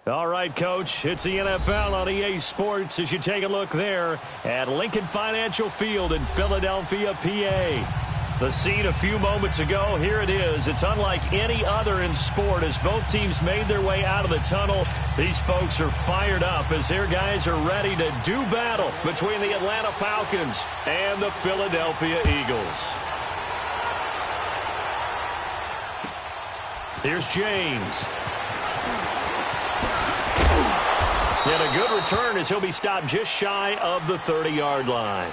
All right, Coach, it's the NFL on EA Sports as you take a look there at Lincoln Financial Field in Philadelphia, PA. The scene a few moments ago, here it is. It's unlike any other in sport as both teams made their way out of the tunnel. These folks are fired up as their guys are ready to do battle between the Atlanta Falcons and the Philadelphia Eagles. Here's James. And a good return as he'll be stopped just shy of the 30-yard line.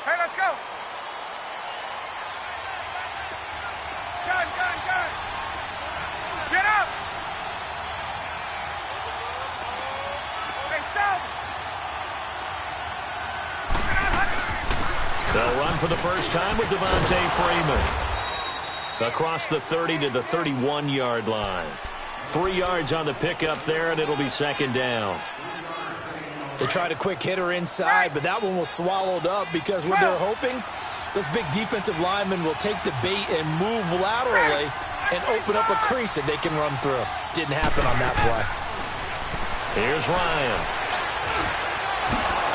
Hey, let's go. Gun. Get up. They'll run for the first time with Devontae Freeman. Across the 30 to the 31-yard line. 3 yards on the pickup there, and it'll be second down. They tried a quick hitter inside, but that one was swallowed up because what they're hoping, those big defensive linemen will take the bait and move laterally and open up a crease that they can run through. Didn't happen on that play. Here's Ryan.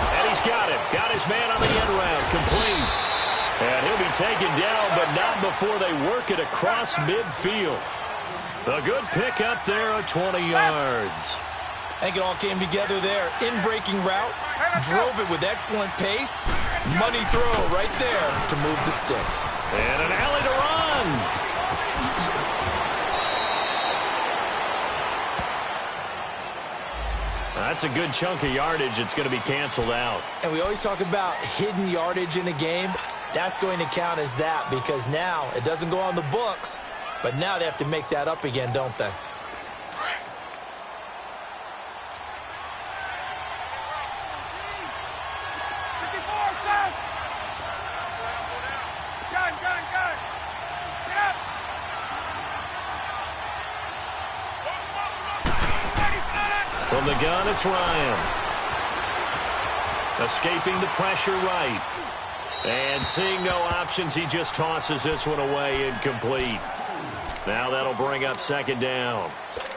And he's got it. Got his man on the end route. Complete. And he'll be taken down, but not before they work it across midfield. A good pick up there at 20 yards. I think it all came together there. In-breaking route. Drove it with excellent pace. Money throw right there to move the sticks. And an alley to run. That's a good chunk of yardage. It's going to be canceled out. And we always talk about hidden yardage in a game. That's going to count as that because now it doesn't go on the books, but now they have to make that up again, don't they? Gun. Get up. From the gun, it's Ryan. Escaping the pressure right. And seeing no options, he just tosses this one away incomplete. Now that'll bring up second down.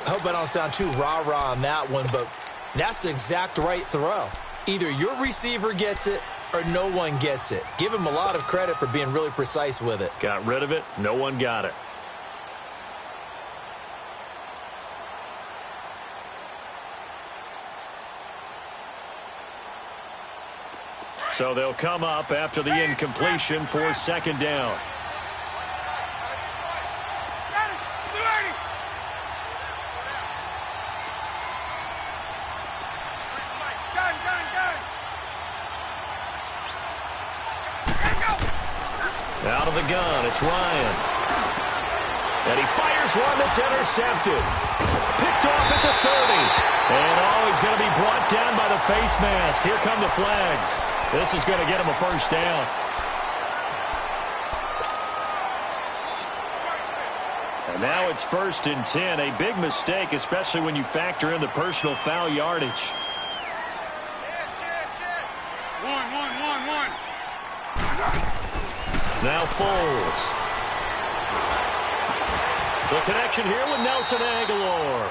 I hope I don't sound too rah-rah on that one, but that's the exact right throw. Either your receiver gets it or no one gets it. Give him a lot of credit for being really precise with it. Got rid of it. No one got it. So they'll come up after the incompletion for second down. Out of the gun, it's Ryan. And he fires one that's intercepted. Picked off at the 30. And he's going to be brought down by the face mask. Here come the flags. This is going to get him a first down. And now it's 1st and 10. A big mistake, especially when you factor in the personal foul yardage. One. Now Foles. The connection here with Nelson Aguilar.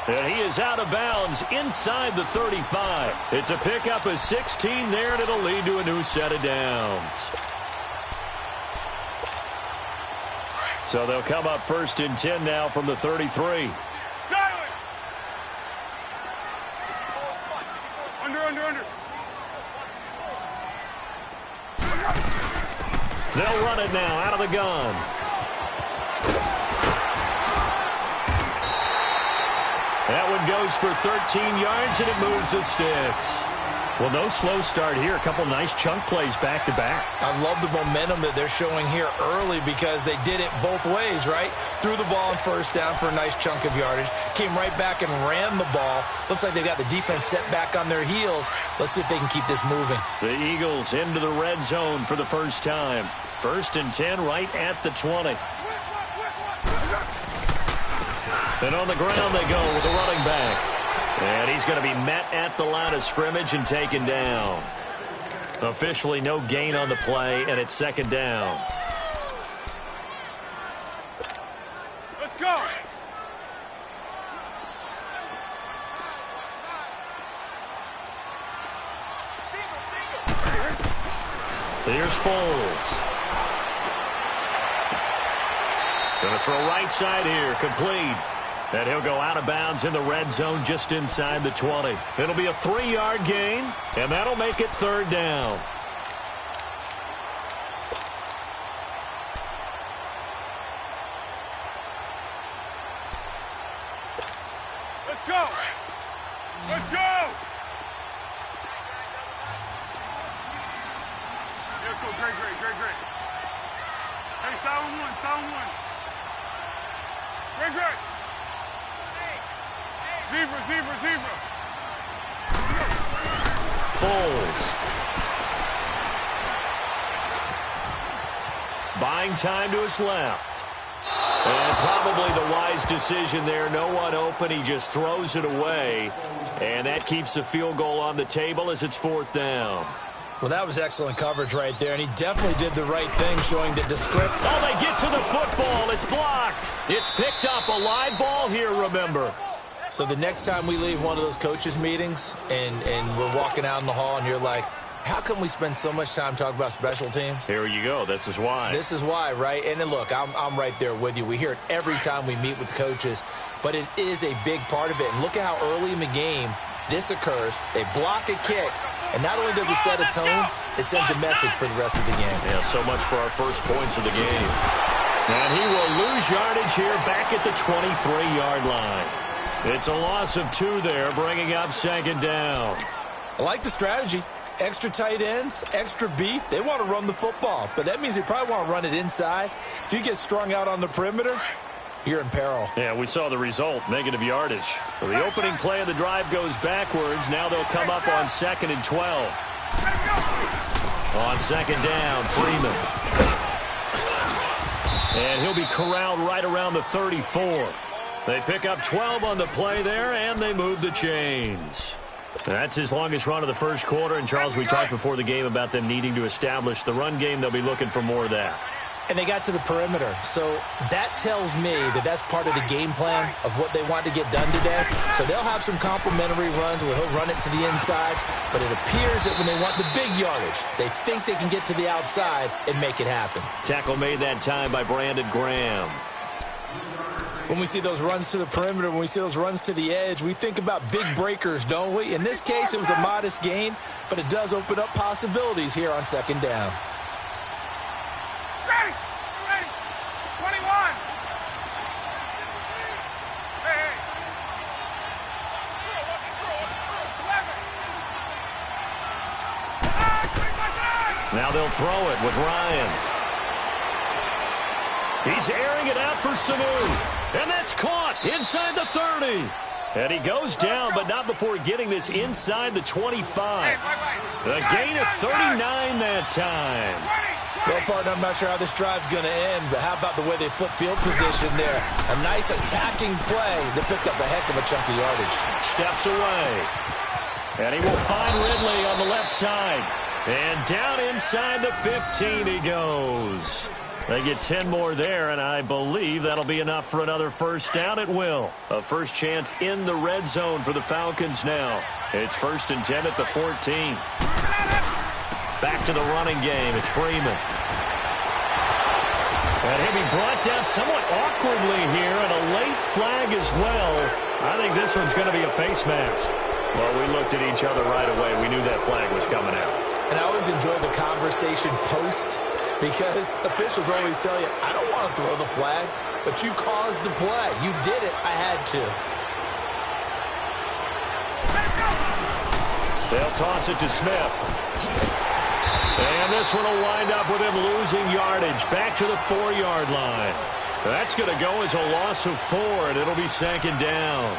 And he is out of bounds inside the 35. It's a pickup of 16 there, and it'll lead to a new set of downs. So they'll come up 1st and 10 now from the 33. Under. They'll run it now out of the gun. That one goes for 13 yards, and it moves the sticks. Well, no slow start here. A couple nice chunk plays back-to-back. I love the momentum that they're showing here early because they did it both ways, right? Threw the ball on first down for a nice chunk of yardage. Came right back and ran the ball. Looks like they've got the defense set back on their heels. Let's see if they can keep this moving. The Eagles into the red zone for the first time. 1st and 10 right at the 20. And on the ground they go with the running back. And he's going to be met at the line of scrimmage and taken down. Officially no gain on the play, and it's second down. Let's go. Here's Foles. Going to throw right side here, complete. And he'll go out of bounds in the red zone just inside the 20. It'll be a 3-yard gain, and that'll make it third down. Let's go. Let's go. Let's go. Great. Hey, sound one. Great. Zebra. Foles. Buying time to his left. And probably the wise decision there. No one open. He just throws it away. And that keeps the field goal on the table as it's fourth down. Well, that was excellent coverage right there, and he definitely did the right thing, showing the description. Oh, they get to the football. It's blocked. It's picked up. A live ball here, remember. So the next time we leave one of those coaches' meetings and we're walking out in the hall and you're like, how come we spend so much time talking about special teams? Here you go. This is why. This is why, right? And then look, I'm right there with you. We hear it every time we meet with coaches, but it is a big part of it. And look at how early in the game this occurs. They block a kick, and not only does it set a tone, it sends a message for the rest of the game. Yeah, so much for our first points of the game. And he will lose yardage here back at the 23-yard line. It's a loss of 2 there, bringing up second down. I like the strategy. Extra tight ends, extra beef. They want to run the football, but that means they probably want to run it inside. If you get strung out on the perimeter, you're in peril. Yeah, we saw the result, negative yardage. So the opening play of the drive goes backwards. Now they'll come up on 2nd and 12. On second down, Freeman. And he'll be corralled right around the 34. They pick up 12 on the play there, and they move the chains. That's his longest run of the first quarter. And, Charles, we talked before the game about them needing to establish the run game. They'll be looking for more of that. And they got to the perimeter. So that tells me that that's part of the game plan of what they want to get done today. So they'll have some complimentary runs where he'll run it to the inside. But it appears that when they want the big yardage, they think they can get to the outside and make it happen. Tackle made that time by Brandon Graham. When we see those runs to the perimeter, when we see those runs to the edge, we think about big breakers, don't we? In this case, it was a modest gain, but it does open up possibilities here on second down. Ready. 21. Hey. 11. Now they'll throw it with Ryan. He's airing it out for Sanu. And that's caught inside the 30. And he goes down, but not before getting this inside the 25. A gain of 39 that time. Well, partner, I'm not sure how this drive's going to end, but how about the way they flip field position there? A nice attacking play that picked up a heck of a chunk of yardage. Steps away. And he will find Ridley on the left side. And down inside the 15 he goes. They get 10 more there, and I believe that'll be enough for another first down. It will. A first chance in the red zone for the Falcons now. It's 1st and 10 at the 14. Back to the running game. It's Freeman. And he'll be brought down somewhat awkwardly here, and a late flag as well. I think this one's going to be a face mask. Well, we looked at each other right away. We knew that flag was coming out. And I always enjoy the conversation post, because officials always tell you, I don't want to throw the flag, but you caused the play. You did it. I had to. They'll toss it to Smith. And this one will wind up with him losing yardage back to the 4-yard line. That's going to go as a loss of 4, and it'll be second down.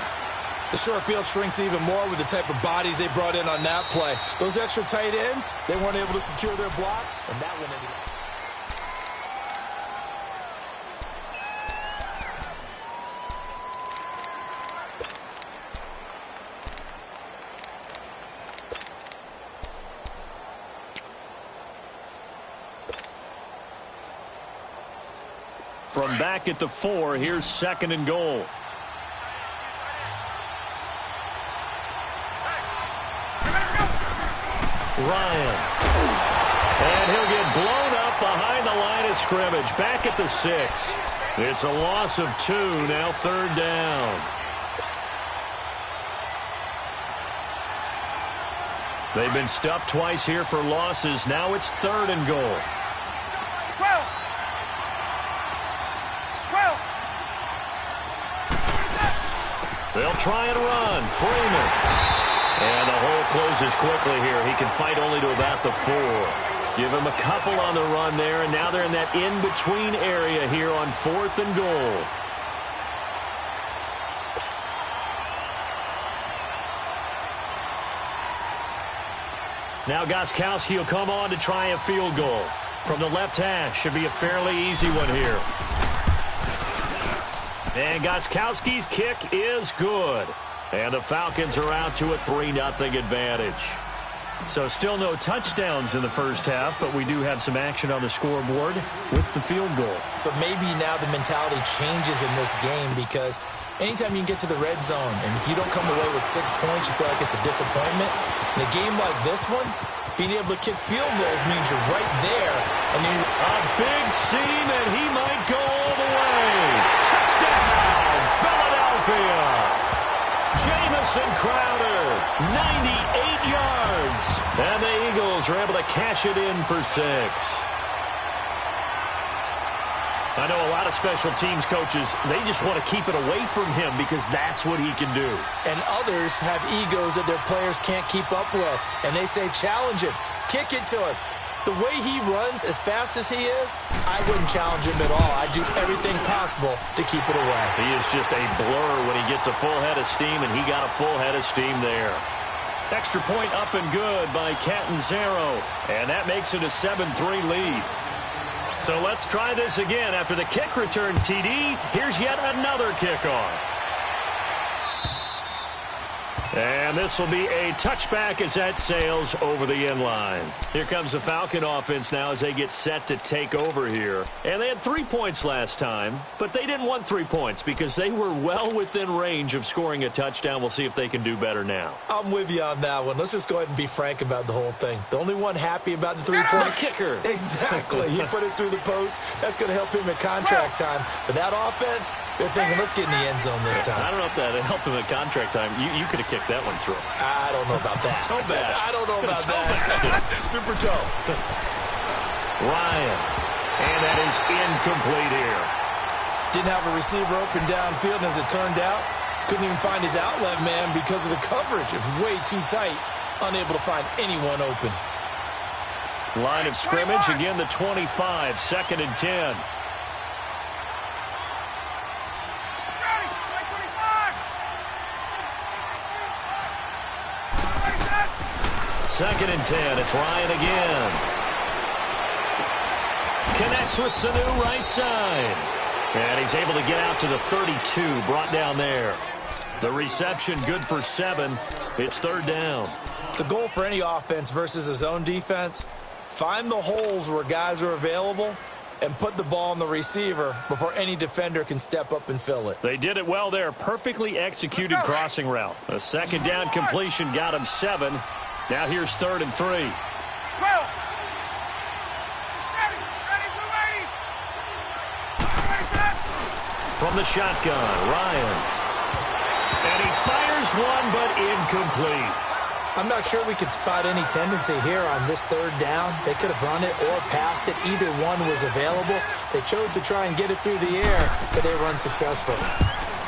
The short field shrinks even more with the type of bodies they brought in on that play. Those extra tight ends, they weren't able to secure their blocks, and that one ended up. from back at the 4. Here's 2nd and goal. Ryan. And he'll get blown up behind the line of scrimmage. Back at the 6. It's a loss of 2. Now 3rd down. They've been stuffed twice here for losses. Now it's 3rd and goal. 12. They'll try and run. Freeman. And the hole closes quickly here. He can fight only to about the 4. Give him a couple on the run there, and now they're in that in-between area here on 4th and goal. Now Gostkowski will come on to try a field goal. From the left hash, should be a fairly easy one here. And Gostkowski's kick is good. And the Falcons are out to a 3-0 advantage. So still no touchdowns in the first half, but we do have some action on the scoreboard with the field goal. So maybe now the mentality changes in this game, because anytime you can get to the red zone, and if you don't come away with 6 points, you feel like it's a disappointment. In a game like this one, being able to kick field goals means you're right there. And a big seam, and he might go all the way. Touchdown, Philadelphia. Jamison Crowder, 98 yards. And the Eagles are able to cash it in for 6. I know a lot of special teams coaches, they just want to keep it away from him because that's what he can do. And others have egos that their players can't keep up with. And they say, challenge him, kick it to him. The way he runs as fast as he is, I wouldn't challenge him at all. I'd do everything possible to keep it away. He is just a blur when he gets a full head of steam, and he got a full head of steam there. Extra point up and good by Catanzaro, and that makes it a 7-3 lead. So let's try this again. After the kick return TD, here's yet another kickoff. And this will be a touchback as that sails over the end line. Here comes the Falcon offense now as they get set to take over here. And they had 3 points last time, but they didn't want 3 points because they were well within range of scoring a touchdown. We'll see if they can do better now. I'm with you on that one. Let's just go ahead and be frank about the whole thing. The only one happy about the 3-point kicker. Exactly. He put it through the post. That's going to help him at contract time. But that offense, they're thinking, let's get in the end zone this time. I don't know if that helped him at contract time. You could have kicked that one through. I don't know about that. Toe bash. I don't know about that. Super toe. Ryan. And that is incomplete here. Didn't have a receiver open downfield, and as it turned out, couldn't even find his outlet man because of the coverage. It was way too tight. Unable to find anyone open. Line of scrimmage, again the 25, 2nd and 10. Second and 10. It's Ryan again. Connects with Sanu right side. And he's able to get out to the 32. Brought down there. The reception good for 7. It's 3rd down. The goal for any offense versus his own defense, find the holes where guys are available and put the ball on the receiver before any defender can step up and fill it. They did it well there. Perfectly executed crossing route. A 2nd down completion got him 7. Now here's 3rd and 3. 12. From the shotgun, Ryans. And he fires one, but incomplete. I'm not sure we could spot any tendency here on this 3rd down. They could have run it or passed it. Either one was available. They chose to try and get it through the air, but they were unsuccessful.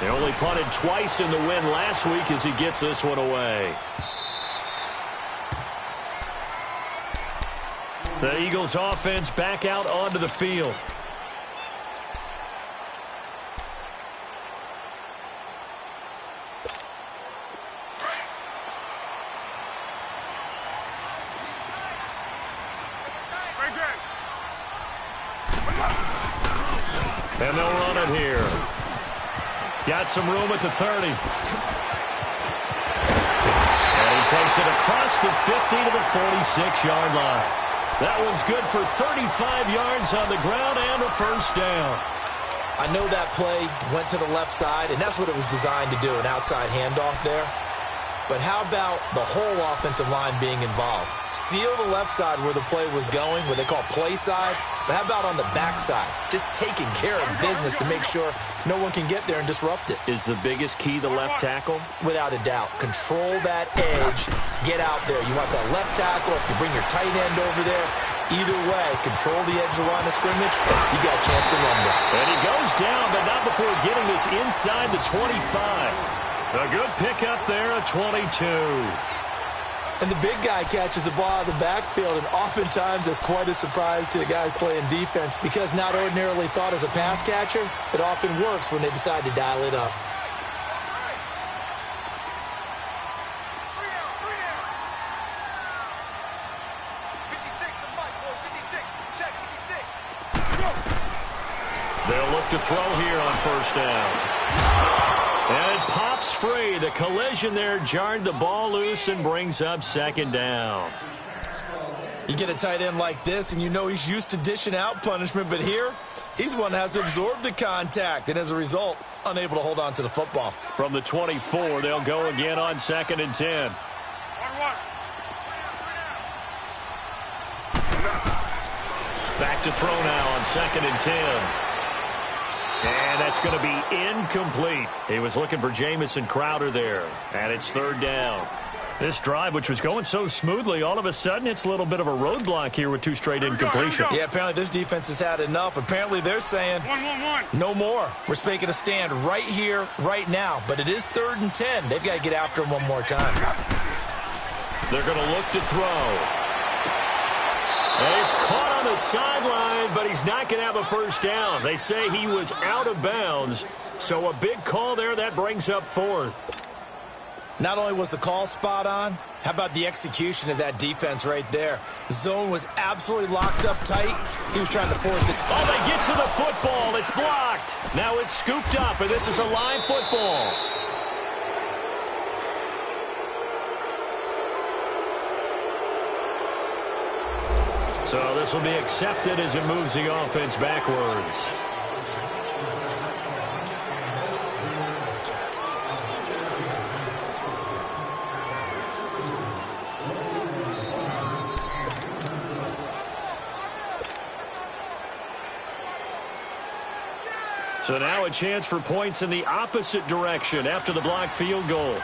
They only punted twice in the win last week as he gets this one away. The Eagles offense back out onto the field. And they'll run it here. Got some room at the 30. And he takes it across the 50 to the 46-yard line. That one's good for 35 yards on the ground and a 1st down. I know that play went to the left side, and that's what it was designed to do, an outside handoff there. But how about the whole offensive line being involved? Seal the left side where the play was going, what they call play side. But how about on the back side? Just taking care of business to make sure no one can get there and disrupt it. Is the biggest key the left tackle? Without a doubt. Control that edge. Get out there. You want that left tackle. If you bring your tight end over there, either way, control the edge of the line of scrimmage. You got a chance to run there. And he goes down, but not before getting this inside the 25. A good pickup there at 22. And the big guy catches the ball out of the backfield, and oftentimes that's quite a surprise to the guys playing defense because not ordinarily thought as a pass catcher, it often works when they decide to dial it up. They'll look to throw here on first down. And it pops free. The collision there jarred the ball loose and brings up second down. You get a tight end like this, and you know he's used to dishing out punishment, but here, he's the one that has to absorb the contact, and as a result, unable to hold on to the football. From the 24, they'll go again on 2nd and 10. Back to throw now on 2nd and 10. And that's going to be incomplete. He was looking for Jamison Crowder there. And it's 3rd down. This drive, which was going so smoothly, all of a sudden it's a little bit of a roadblock here with 2 straight incompletions. Yeah, apparently this defense has had enough. Apparently they're saying, no more. We're making a stand right here, right now. But it is 3rd and 10. They've got to get after him one more time. They're going to look to throw. And he's caught on the sideline, but he's not going to have a first down. They say he was out of bounds, so a big call there. That brings up 4th. Not only was the call spot on, how about the execution of that defense right there? The zone was absolutely locked up tight. He was trying to force it. Oh, they get to the football. It's blocked. Now it's scooped up, and this is a live football. So this will be accepted as it moves the offense backwards. So now a chance for points in the opposite direction after the blocked field goal.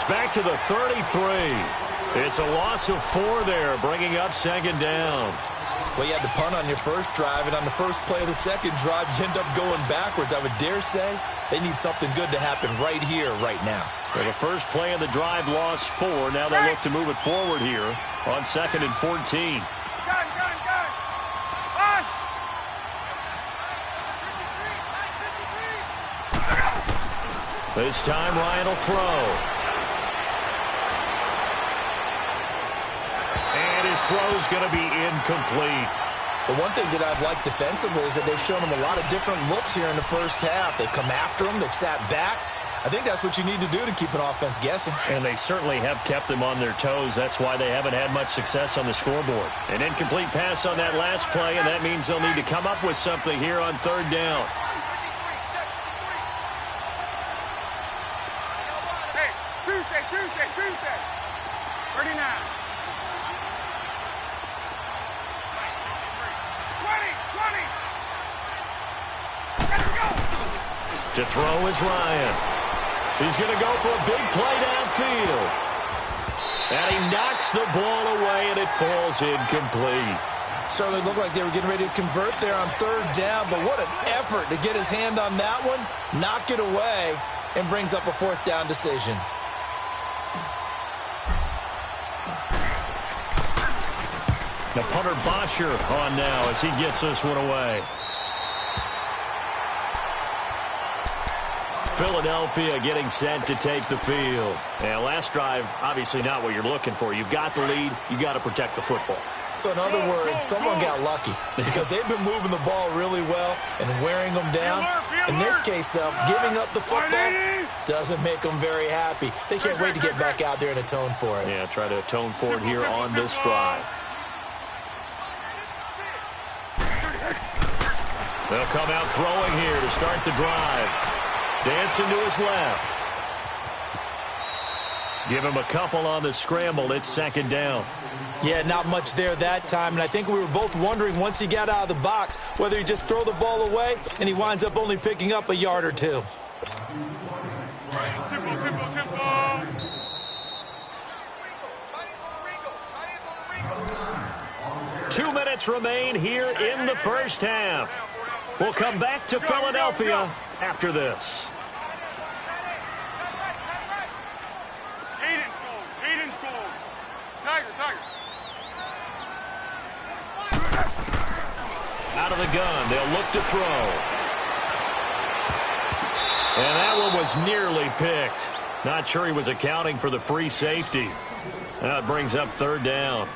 Back to the 33. It's a loss of 4 there, bringing up 2nd down. Well, you had to punt on your first drive, and on the first play of the second drive, you end up going backwards. I would dare say they need something good to happen right here, right now. So the first play of the drive lost 4. Now they look to move it forward here on 2nd and 14. This time Ryan will throw. And his throw's going to be incomplete. But one thing that I've liked defensively is that they've shown him a lot of different looks here in the first half. They've come after him. They've sat back. I think that's what you need to do to keep an offense guessing. And they certainly have kept them on their toes. That's why they haven't had much success on the scoreboard. An incomplete pass on that last play, and that means they'll need to come up with something here on 3rd down. Hey, Tuesday. 39. 20. To throw is Ryan. He's going to go for a big play downfield. And he knocks the ball away, and it falls incomplete. Certainly looked like they were getting ready to convert there on 3rd down, but what an effort to get his hand on that one, knock it away, and brings up a 4th down decision. The punter Bosher on now as he gets this one away. Philadelphia getting set to take the field. And last drive, obviously not what you're looking for. You've got the lead. You got to protect the football. So in other words, someone got lucky because they've been moving the ball really well and wearing them down. In this case, though, giving up the football Doesn't make them very happy. They can't wait to get back out there and atone for it. Yeah, try to atone for it here on this drive. They'll come out throwing here to start the drive. Dancing to his left. Give him a couple on the scramble. It's second down. Yeah, not much there that time, and I think we were both wondering once he got out of the box whether he just throw the ball away and he winds up only picking up a yard or two. Tempo. 2 minutes remain here in the first half. We'll come back to Philadelphia after this. Hayden's goal. Tiger. Out of the gun, they'll look to throw. And that one was nearly picked. Not sure he was accounting for the free safety. That brings up third down.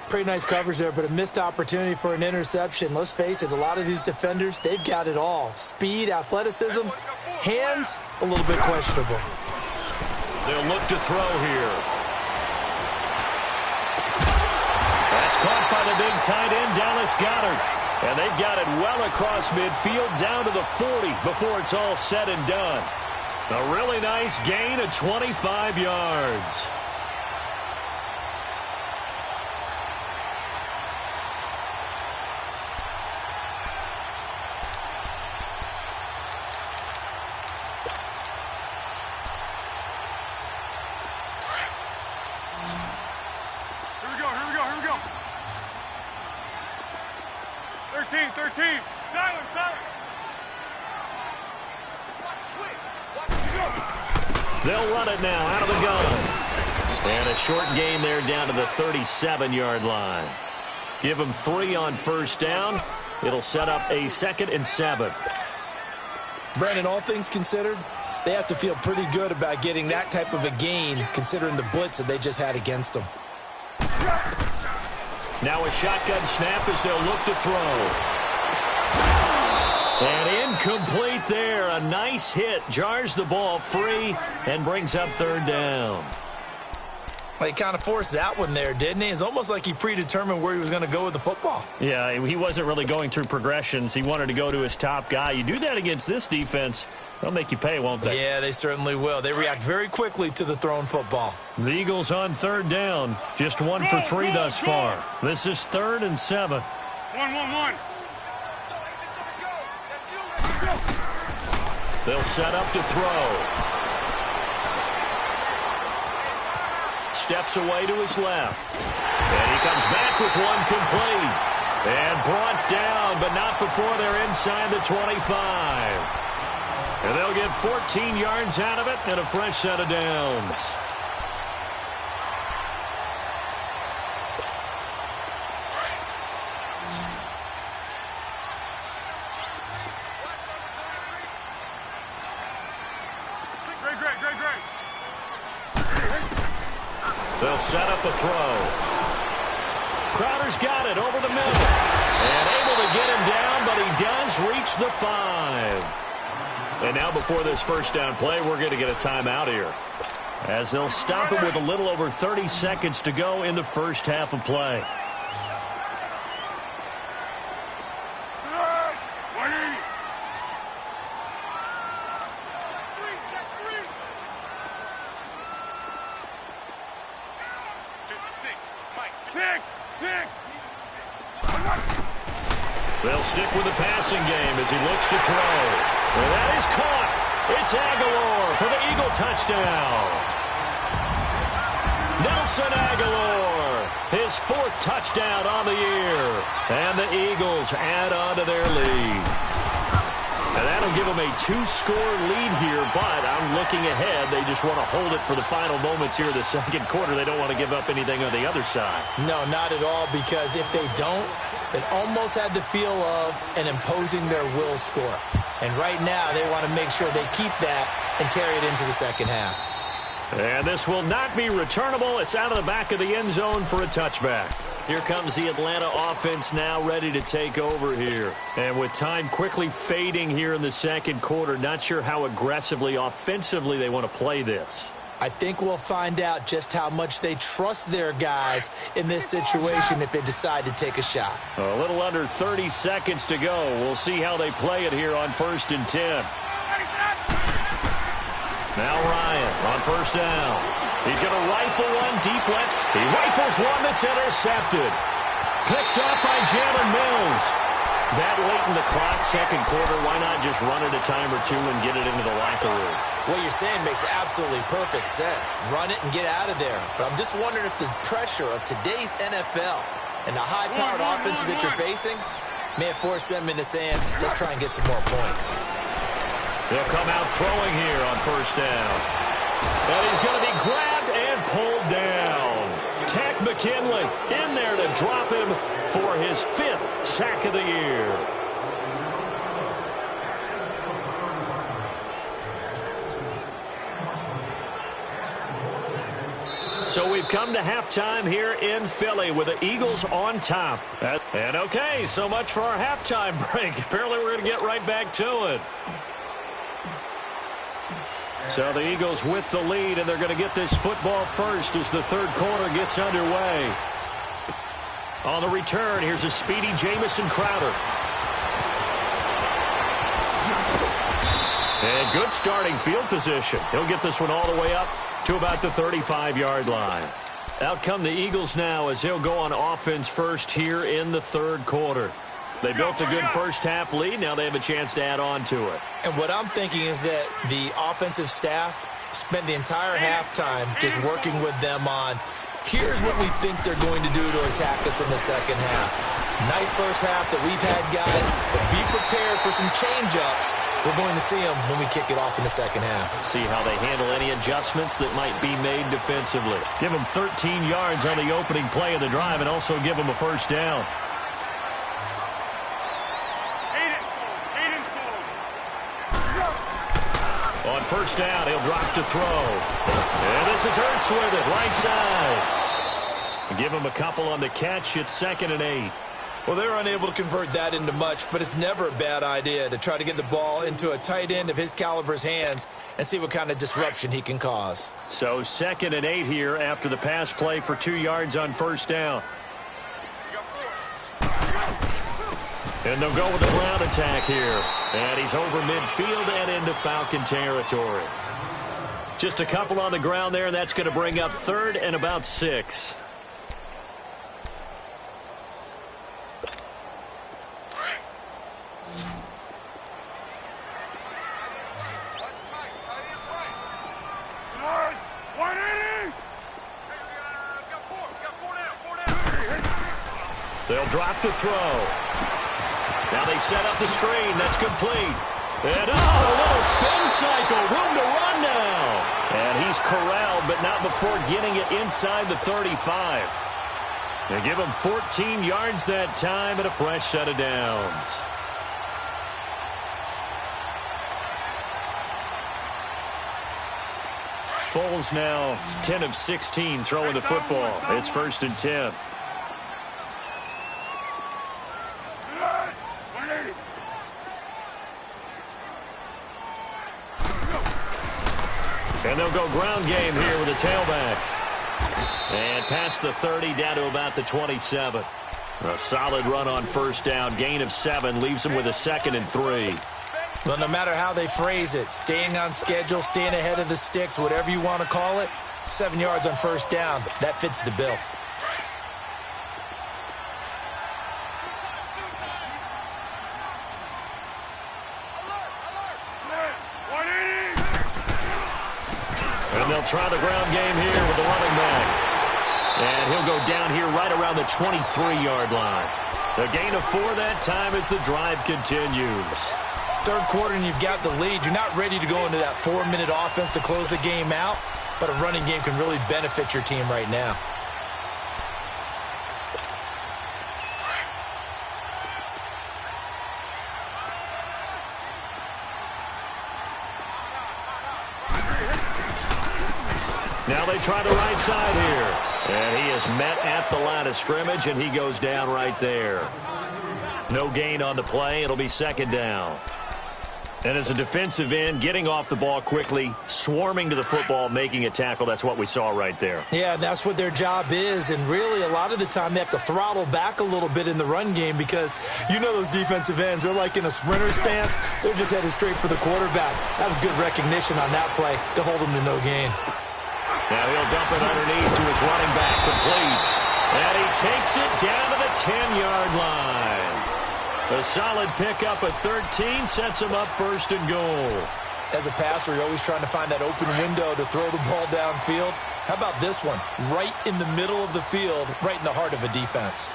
Pretty nice coverage there, but a missed opportunity for an interception. Let's face it, a lot of these defenders, they've got it all. Speed, athleticism, hands, a little bit questionable. They'll look to throw here. That's caught by the big tight end, Dallas Goedert. And they've got it well across midfield, down to the 40 before it's all said and done. A really nice gain of 25 yards. Here we go. 13. Silence. They'll run it now out of the gun. And a short gain there down to the 37-yard line. Give them 3 on first down. It'll set up a 2nd and 7. Brandon, all things considered, they have to feel pretty good about getting that type of a gain considering the blitz that they just had against them. Now a shotgun snap as they'll look to throw. And incomplete there. A nice hit. Jars the ball free and brings up third down. Well, he kind of forced that one there, didn't he? It's almost like he predetermined where he was going to go with the football. Yeah, he wasn't really going through progressions. He wanted to go to his top guy. You do that against this defense, they'll make you pay, won't they? Yeah, they certainly will. They react very quickly to the thrown football. The Eagles on third down. Just 1 for 3 thus far. This is 3rd and 7. 1. They'll set up to throw. Steps away to his left. And he comes back with one complete. And brought down, but not before they're inside the 25. And they'll get 14 yards out of it and a fresh set of downs. Great. They'll set up a throw. Crowder's got it over the middle. And able to get him down, but he does reach the 5. And now before this first down play, we're going to get a timeout here, as they'll stop it with a little over 30 seconds to go in the first half of play. They'll stick with the passing game as he looks to throw. And that is caught. It's Aguilar for the Eagle touchdown. Nelson Aguilar, his 4th touchdown on the year. And the Eagles add on to their lead. And that'll give them a 2-score lead here, but I'm looking ahead. They just want to hold it for the final moments here of the second quarter. They don't want to give up anything on the other side. No, not at all, because if they don't, it almost had the feel of an imposing their will score. And right now, they want to make sure they keep that and carry it into the second half. And this will not be returnable. It's out of the back of the end zone for a touchback. Here comes the Atlanta offense now ready to take over here. And with time quickly fading here in the second quarter, not sure how aggressively, offensively they want to play this. I think we'll find out just how much they trust their guys in this situation if they decide to take a shot. A little under 30 seconds to go. We'll see how they play it here on 1st and 10. Now Ryan on 1st down. He's going to rifle one deep left. He rifles one that's intercepted. Picked up by Jalen Mills. That late in the clock, second quarter, why not just run it a time or two and get it into the locker room? What you're saying makes absolutely perfect sense. Run it and get out of there. But I'm just wondering if the pressure of today's NFL and the high-powered offenses that you're facing may have forced them into saying, let's try and get some more points. They'll come out throwing here on 1st down. And he's going to be grabbed and pulled down. Tech McKinley in there to drop him for his 5th sack of the year. So we've come to halftime here in Philly with the Eagles on top. And okay, so much for our halftime break. Apparently we're going to get right back to it. So the Eagles with the lead, and they're going to get this football first as the third quarter gets underway. On the return, here's a speedy Jamison Crowder. And good starting field position. He'll get this one all the way up to about the 35-yard line. Out come the Eagles now as they'll go on offense first here in the third quarter. They built a good first-half lead. Now they have a chance to add on to it. And what I'm thinking is that the offensive staff spent the entire halftime just working with them on, here's what we think they're going to do to attack us in the second half. Nice first half that we've had, guys, but be prepared for some change-ups. We're going to see them when we kick it off in the second half. See how they handle any adjustments that might be made defensively. Give them 13 yards on the opening play of the drive and also give them a first down. On 1st down, he'll drop to throw. And this is Hurts with it, right side. Give him a couple on the catch. It's 2nd and 8. Well, they're unable to convert that into much, but it's never a bad idea to try to get the ball into a tight end of his caliber's hands and see what kind of disruption he can cause. So 2nd and 8 here after the pass play for 2 yards on 1st down. And they'll go with the ground attack here. And he's over midfield and into Falcon territory. Just a couple on the ground there, and that's going to bring up 3rd and about 6. They'll drop to throw. Now they set up the screen. That's complete. And, a little spin cycle. Room to run now. And he's corralled, but not before getting it inside the 35. They give him 14 yards that time and a fresh set of downs. Foles now 10 of 16 throwing the football. It's 1st and 10. And they'll go ground game here with a tailback. And past the 30 down to about the 27. A solid run on 1st down. Gain of 7 leaves them with a 2nd and 3. Well, no matter how they phrase it, staying on schedule, staying ahead of the sticks, whatever you want to call it, 7 yards on 1st down, that fits the bill. And they'll try the ground game here with the running back. And he'll go down here right around the 23-yard line. A gain of 4 that time as the drive continues. Third quarter and you've got the lead. You're not ready to go into that 4-minute offense to close the game out, but a running game can really benefit your team right now. Now they try the right side here. And he is met at the line of scrimmage, and he goes down right there. No gain on the play. It'll be second down. And as a defensive end, getting off the ball quickly, swarming to the football, making a tackle, that's what we saw right there. Yeah, that's what their job is. And really, a lot of the time, they have to throttle back a little bit in the run game because you know those defensive ends, they're like in a sprinter stance. They're just headed straight for the quarterback. That was good recognition on that play to hold them to no gain. Now he'll dump it underneath to his running back, complete. And he takes it down to the 10-yard line. A solid pickup at 13 sets him up first and goal. As a passer, you're always trying to find that open window to throw the ball downfield. How about this one? Right in the middle of the field, right in the heart of a defense.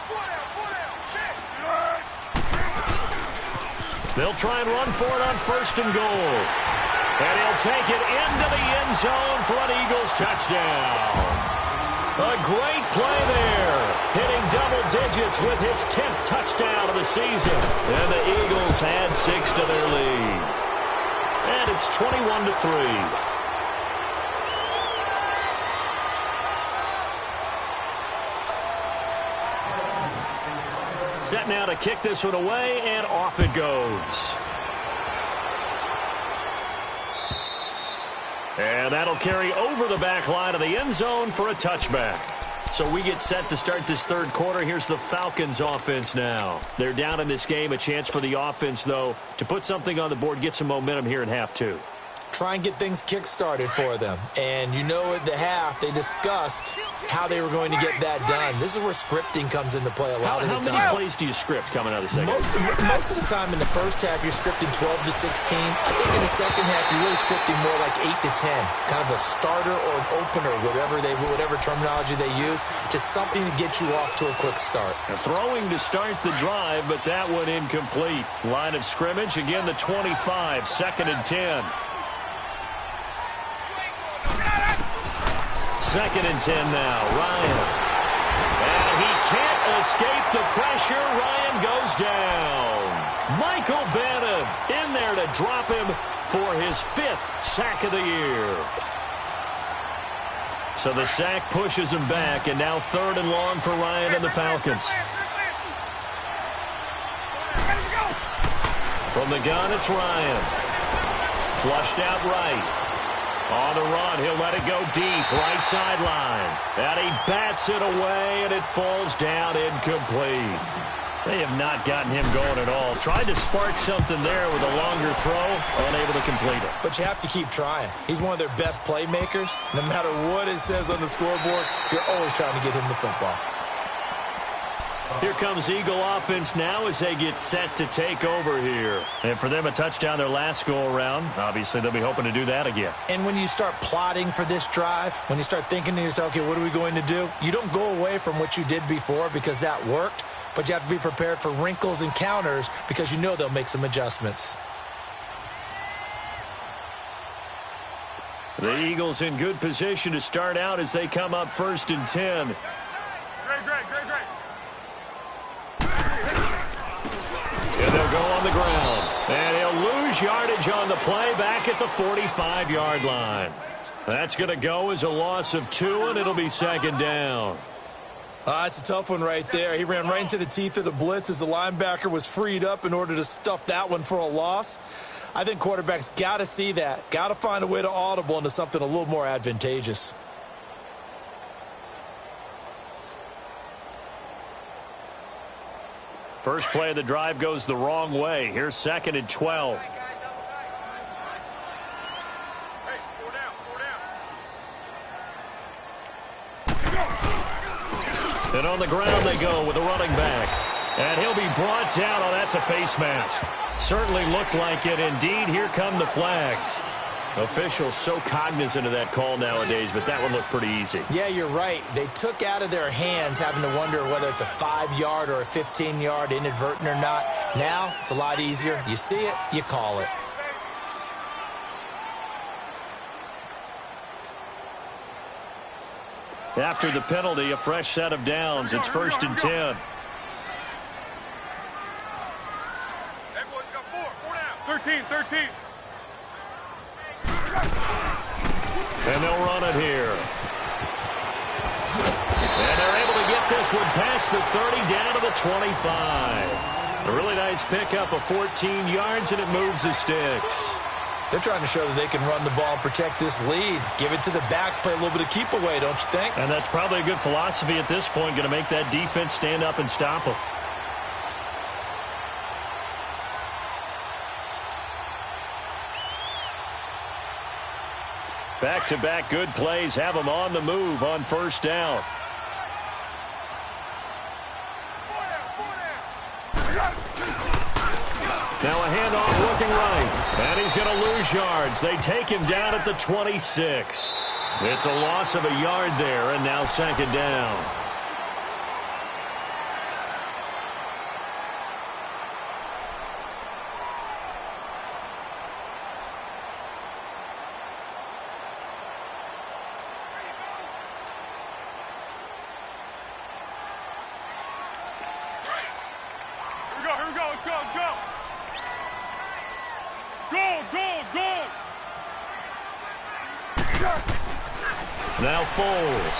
They'll try and run for it on first and goal. And he'll take it into the end zone for an Eagles touchdown. A great play there, hitting double digits with his 10th touchdown of the season. And the Eagles add 6 to their lead. And it's 21-3. Set now to kick this one away, and off it goes. And that'll carry over the back line of the end zone for a touchback. So we get set to start this third quarter. Here's the Falcons offense now. They're down in this game. A chance for the offense, though, to put something on the board, get some momentum here in half two. Try and get things kick-started for them. And you know at the half, they discussed how they were going to get that done. This is where scripting comes into play a lot of the time. How many plays do you script coming out of the second? Most of the time in the first half, you're scripting 12 to 16. I think in the second half, you're really scripting more like 8 to 10. Kind of a starter or an opener, whatever terminology they use, just something to get you off to a quick start. Now, throwing to start the drive, but that one incomplete. Line of scrimmage, again the 25, 2nd and 10. 2nd and 10 now. Ryan. And he can't escape the pressure. Ryan goes down. Michael Bannon in there to drop him for his 5th sack of the year. So the sack pushes him back, and now 3rd and long for Ryan and the Falcons. From the gun, it's Ryan. Flushed out right. On the run, he'll let it go deep, right sideline. And he bats it away, and it falls down incomplete. They have not gotten him going at all. Tried to spark something there with a longer throw, unable to complete it. But you have to keep trying. He's one of their best playmakers. No matter what it says on the scoreboard, you're always trying to get him the football. Here comes Eagle offense now as they get set to take over here. And for them, a touchdown their last go-around. Obviously, they'll be hoping to do that again. And when you start plotting for this drive, when you start thinking to yourself, okay, what are we going to do? You don't go away from what you did before because that worked, but you have to be prepared for wrinkles and counters because you know they'll make some adjustments. The Eagles in good position to start out as they come up 1st and 10. Great. And they'll go on the ground. And he'll lose yardage on the play back at the 45-yard line. That's going to go as a loss of 2, and it'll be 2nd down. It's a tough one right there. He ran right into the teeth of the blitz as the linebacker was freed up in order to stuff that one for a loss. I think quarterbacks got to see that. Got to find a way to audible into something a little more advantageous. First play of the drive goes the wrong way. Here's 2nd and 12. And on the ground they go with a running back. And he'll be brought down. Oh, that's a face mask. Certainly looked like it. Indeed, here come the flags. Officials so cognizant of that call nowadays, but that one looked pretty easy. Yeah, you're right. They took out of their hands having to wonder whether it's a 5-yard or a 15-yard inadvertent or not. Now, it's a lot easier. You see it, you call it. After the penalty, a fresh set of downs. It's 1st and 10. 13. And they'll run it here. And they're able to get this one past the 30 down to the 25. A really nice pickup of 14 yards, and it moves the sticks. They're trying to show that they can run the ball and protect this lead. Give it to the backs, play a little bit of keep away, don't you think? And that's probably a good philosophy at this point, going to make that defense stand up and stop them. Back-to-back good plays have them on the move on first down. Now a handoff looking right, and he's going to lose yards. They take him down at the 26. It's a loss of a yard there, and now second down. Here we go, let's go. Go. Now Foles.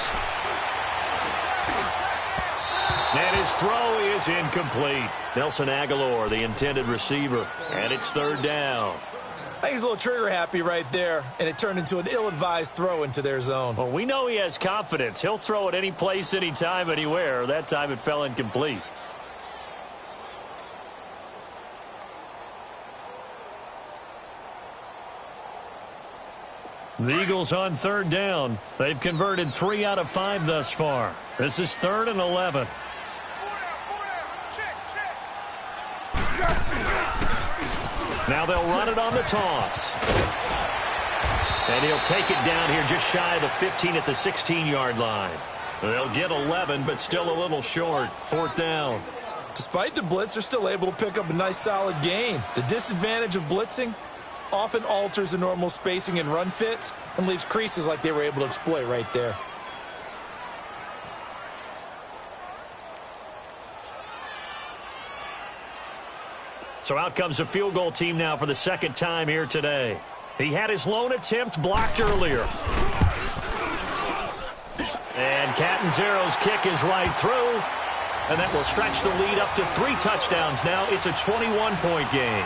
And his throw is incomplete. Nelson Aguilar, the intended receiver. And it's third down. I think he's a little trigger happy right there, and it turned into an ill-advised throw into their zone. Well, we know he has confidence. He'll throw it any place, anytime, anywhere. That time it fell incomplete. The Eagles on third down. They've converted 3 out of 5 thus far. This is 3rd and 11. Now they'll run it on the toss. And he'll take it down here just shy of the 15 at the 16-yard line. They'll get 11, but still a little short. 4th down. Despite the blitz, they're still able to pick up a nice solid gain. The disadvantage of blitzing often alters the normal spacing and run fits and leaves creases like they were able to exploit right there. So out comes a field goal team now for the second time here today. He had his lone attempt blocked earlier. And Catanzaro's kick is right through. And that will stretch the lead up to 3 touchdowns now. It's a 21-point game.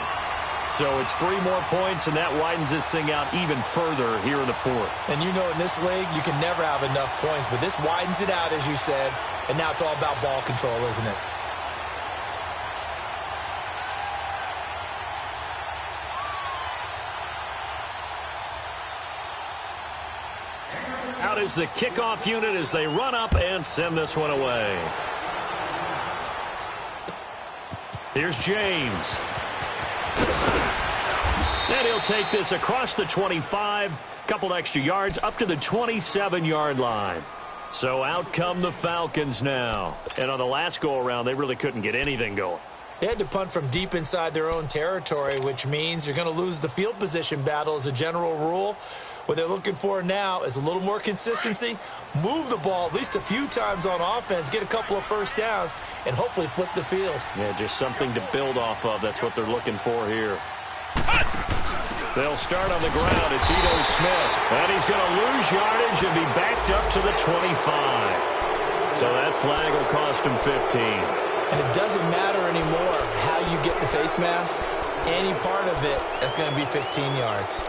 So it's 3 more points, and that widens this thing out even further here in the 4th. And you know in this league, you can never have enough points, but this widens it out, as you said, and now it's all about ball control, isn't it? Out is the kickoff unit as they run up and send this one away. Here's James. And he'll take this across the 25, couple extra yards up to the 27-yard line. So out come the Falcons now. And on the last go-around, they really couldn't get anything going. They had to punt from deep inside their own territory, which means you're going to lose the field position battle as a general rule. What they're looking for now is a little more consistency, move the ball at least a few times on offense, get a couple of first downs, and hopefully flip the field. Yeah, just something to build off of. That's what they're looking for here. They'll start on the ground. It's Ito Smith. And he's going to lose yardage and be backed up to the 25. So that flag will cost him 15. And it doesn't matter anymore how you get the face mask. Any part of it is going to be 15 yards.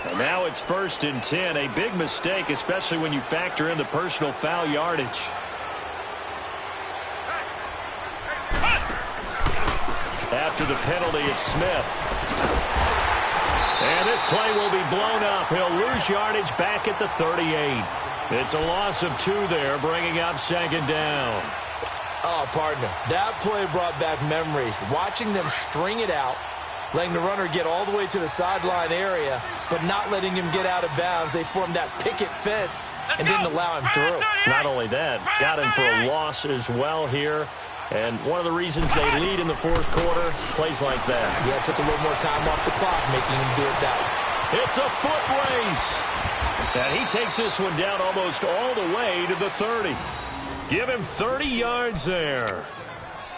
And now it's 1st and 10. A big mistake, especially when you factor in the personal foul yardage. After the penalty, it's Smith. And this play will be blown up. He'll lose yardage back at the 38. It's a loss of 2 there, bringing up second down. Oh, partner, that play brought back memories. Watching them string it out, letting the runner get all the way to the sideline area, but not letting him get out of bounds. They formed that picket fence and didn't allow him through. Not only that, got him for a loss as well here. And one of the reasons they lead in the 4th quarter, plays like that. Yeah, it took a little more time off the clock, making him do it that way. It's a foot race. And he takes this one down almost all the way to the 30. Give him 30 yards there.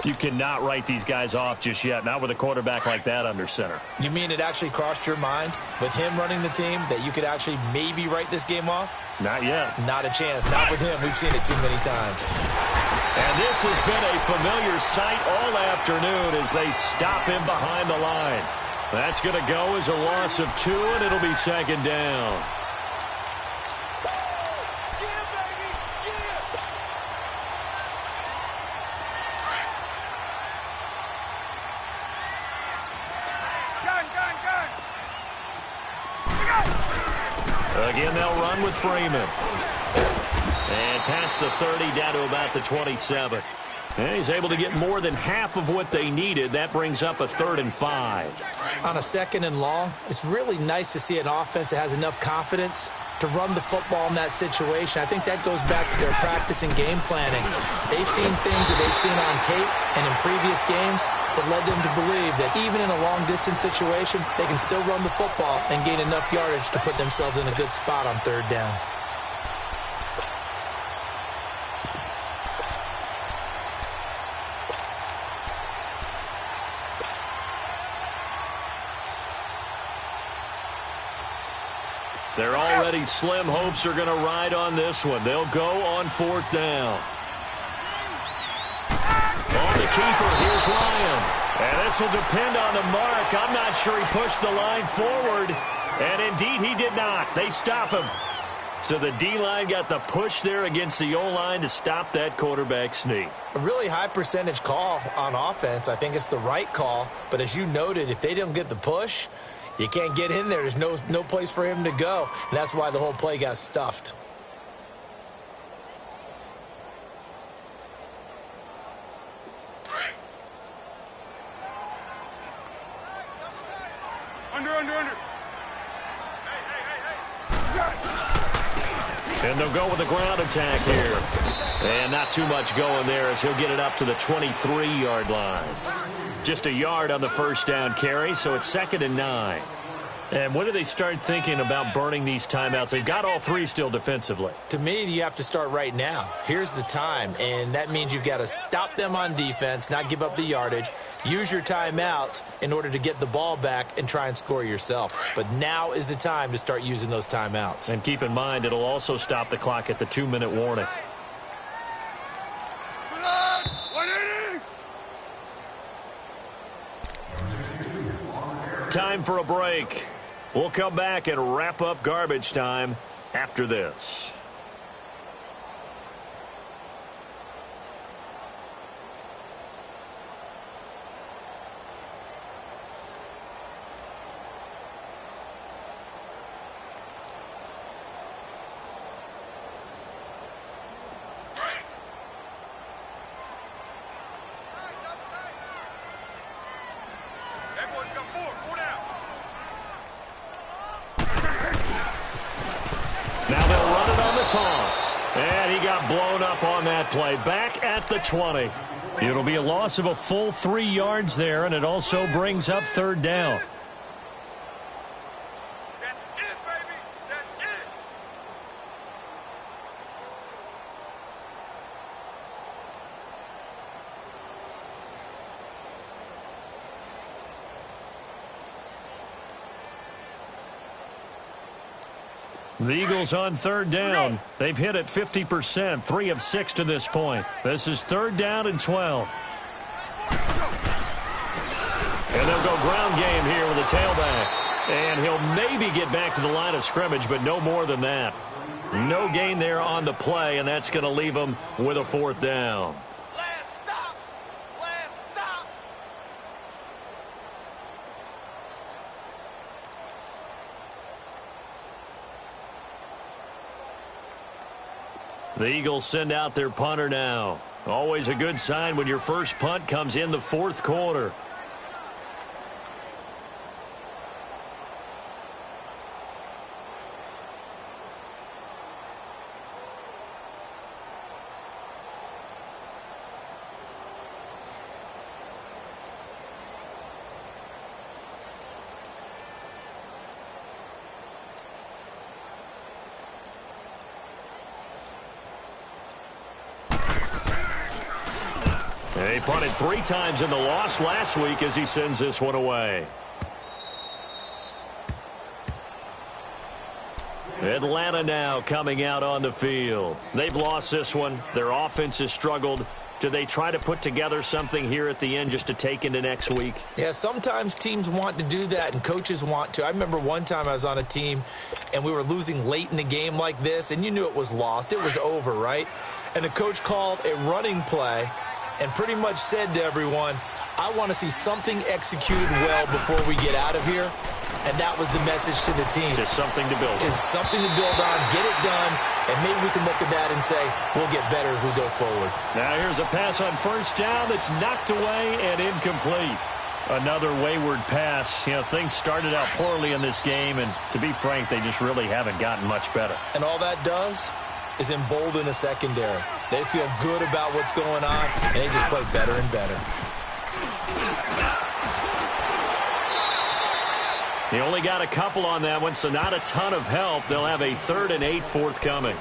You cannot write these guys off just yet, not with a quarterback like that under center. You mean it actually crossed your mind with him running the team that you could actually maybe write this game off? Not yet. Not a chance. Not with him. We've seen it too many times. And this has been a familiar sight all afternoon as they stop him behind the line. That's going to go as a loss of 2, and it'll be second down. Again, they'll run with Freeman. And past the 30, down to about the 27. And he's able to get more than half of what they needed. That brings up a 3rd and 5. On a 2nd and long, it's really nice to see an offense that has enough confidence to run the football in that situation. I think that goes back to their practice and game planning. They've seen things that they've seen on tape and in previous games that led them to believe that even in a long-distance situation, they can still run the football and gain enough yardage to put themselves in a good spot on 3rd down. They're already slim hopes are going to ride on this one. They'll go on 4th down. On the keeper, here's Ryan. And this will depend on the mark. I'm not sure he pushed the line forward. And indeed, he did not. They stop him. So the D-line got the push there against the O-line to stop that quarterback sneak. A really high percentage call on offense. I think it's the right call. But as you noted, if they don't get the push, you can't get in there. There's no place for him to go. And that's why the whole play got stuffed. Under. And they'll go with the ground attack here. And not too much going there as he'll get it up to the 23-yard line. Just a yard on the 1st down carry, so it's 2nd and 9. And when do they start thinking about burning these timeouts? They've got all 3 still defensively. To me, you have to start right now. Here's the time, and that means you've got to stop them on defense, not give up the yardage, use your timeouts in order to get the ball back and try and score yourself. But now is the time to start using those timeouts. And keep in mind, it'll also stop the clock at the 2-minute warning. Time for a break. We'll come back and wrap up garbage time after this. Now they'll run it on the toss. And he got blown up on that play. Back at the 20. It'll be a loss of a full 3 yards there, and it also brings up 3rd down. That's it, baby. That's it. The Eagles on 3rd down. They've hit it 50%, 3 of 6 to this point. This is 3rd down and 12. And they'll go ground game here with a tailback. And he'll maybe get back to the line of scrimmage, but no more than that. No gain there on the play, and that's going to leave him with a 4th down. Last stop. Last stop. The Eagles send out their punter now. Always a good sign when your first punt comes in the 4th quarter. He punted 3 times in the loss last week as he sends this one away. Atlanta now coming out on the field. They've lost this one. Their offense has struggled. Do they try to put together something here at the end just to take into next week? Yeah, sometimes teams want to do that and coaches want to. I remember one time I was on a team and we were losing late in the game like this, and you knew it was lost. It was over, right? And the coach called a running play and pretty much said to everyone, I want to see something executed well before we get out of here. And that was the message to the team. Just something to build on. Just something to build on, get it done, and maybe we can look at that and say, we'll get better as we go forward. Now here's a pass on first down that's knocked away and incomplete. Another wayward pass. You know, things started out poorly in this game, and to be frank, they just really haven't gotten much better. And all that does is embolden a secondary. They feel good about what's going on, and they just play better and better. He only got a couple on that one, so not a ton of help. They'll have a 3rd and 8 forthcoming.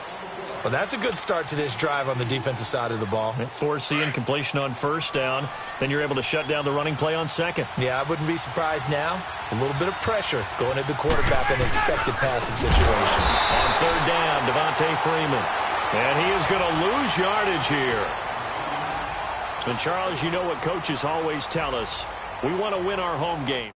Well, that's a good start to this drive on the defensive side of the ball. Forcing completion on first down. Then you're able to shut down the running play on second. Yeah, I wouldn't be surprised now. A little bit of pressure going at the quarterback in an expected passing situation. On 3rd down, Devontae Freeman. And he is going to lose yardage here. And, Charles, you know what coaches always tell us. We want to win our home game.